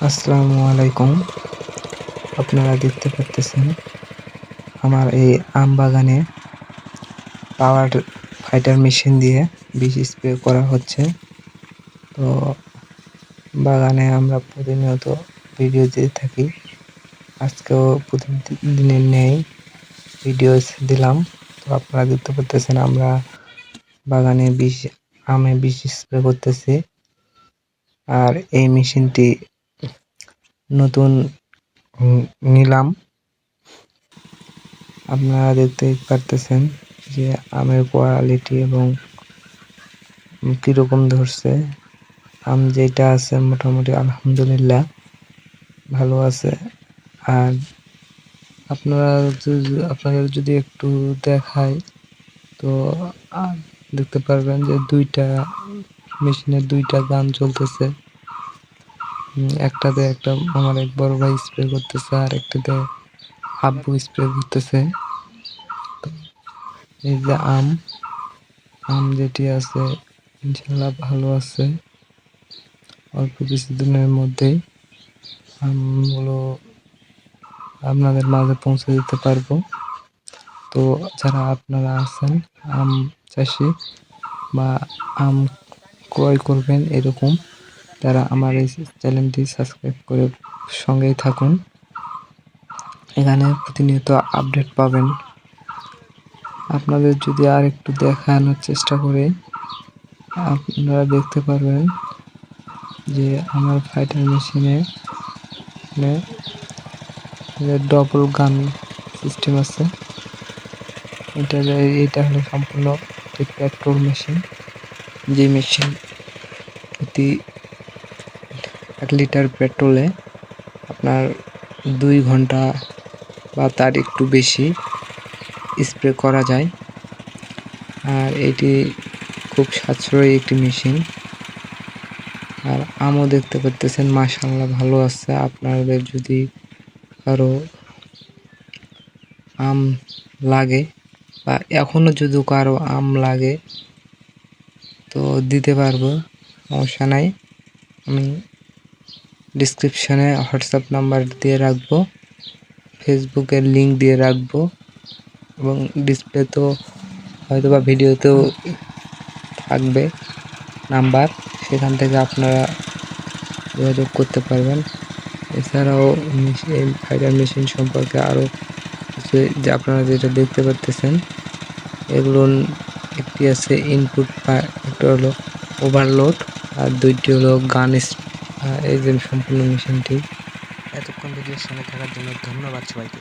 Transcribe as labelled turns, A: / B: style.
A: আসসালামু আলাইকুম। আপনারা দেখতে পারতেছেন আমার এই আম বাগানে পাওয়ার ফাইটার মেশিন দিয়ে বীজ স্প্রে করা হচ্ছে। তো বাগানে আমরা প্রতিনিয়ত ভিডিও দিয়ে থাকি। আজকেও প্রতিদিনের ন্যায় ভিডিও দিলাম। তো আপনারা দেখতে পারতেছেন আমরা বাগানে আমে বীজ স্প্রে করতেছি। আর এই মেশিনটি নতুন নিলাম। আপনারা দেখতেই পারতেছেন যে আমের কোয়ালিটি এবং কিরকম ধরছে। আম যেটা আছে মোটামুটি আলহামদুলিল্লাহ ভালো আছে। আর আপনাদের যদি একটু দেখাই তো দেখতে পারবেন যে মেশিনের দুইটা গান চলতেছে। একটাতে আমার এক বড় ভাই স্প্রে করতেছে, আর একটাতে আব্বু স্প্রে করতেছে। এই যে আম যেটি আছে ইনশাল্লাহ ভালো আছে। অল্প কিছুদিনের মধ্যেই আমগুলো আপনাদের মাঝে পৌঁছে দিতে পারবো। তো যারা আপনারা আছেন আম চাষি বা আম ক্রয় করবেন এরকম, তারা আমার এই চ্যানেলটি সাবস্ক্রাইব করে সঙ্গেই থাকুন। এখানে প্রতিনিয়ত আপডেট পাবেন। আপনাদের যদি আর একটু দেখানোর চেষ্টা করে আপনারা দেখতে পারবেন যে আমার ফাইটার মেশিনে ডবল গান সিস্টেম আছে। এটা হলো সম্পূর্ণ পেট্রোল মেশিন, যে মেশিন প্রতি 1 লিটার পেট্রোলে আপনার 2 ঘন্টা বা তার একটু বেশি স্প্রে করা যায়। আর এটি খুব সাশ্রয়ী একটি মেশিন। আর আমও দেখতে পারতেছেন মাশাআল্লাহ ভালো আছে। আপনাদের যদি কারো আম লাগে বা এখনো যদি কারো আম লাগে তো দিতে পারবো, সমস্যা নাই। আমি ডিসক্রিপশনে হোয়াটসঅ্যাপ নাম্বার দিয়ে রাখবো, ফেসবুকের লিঙ্ক দিয়ে রাখবো এবং ডিসপ্লে তো হয়তো বা ভিডিওতেও থাকবে নাম্বার, সেখান থেকে আপনারা যোগাযোগ করতে পারবেন। এছাড়াও এই ফাইটার মেশিন সম্পর্কে আরও কিছু যে আপনারা যেটা দেখতে পারতেছেন এগুলো একটি আছে ইনপুট, একটা হলো ওভারলোড, আর দুইটি হলো গান। এই যে সম্পূর্ণ মেশিনটি। এতক্ষণ ভিডিওর সঙ্গে থাকার জন্য ধন্যবাদ সবাইকে।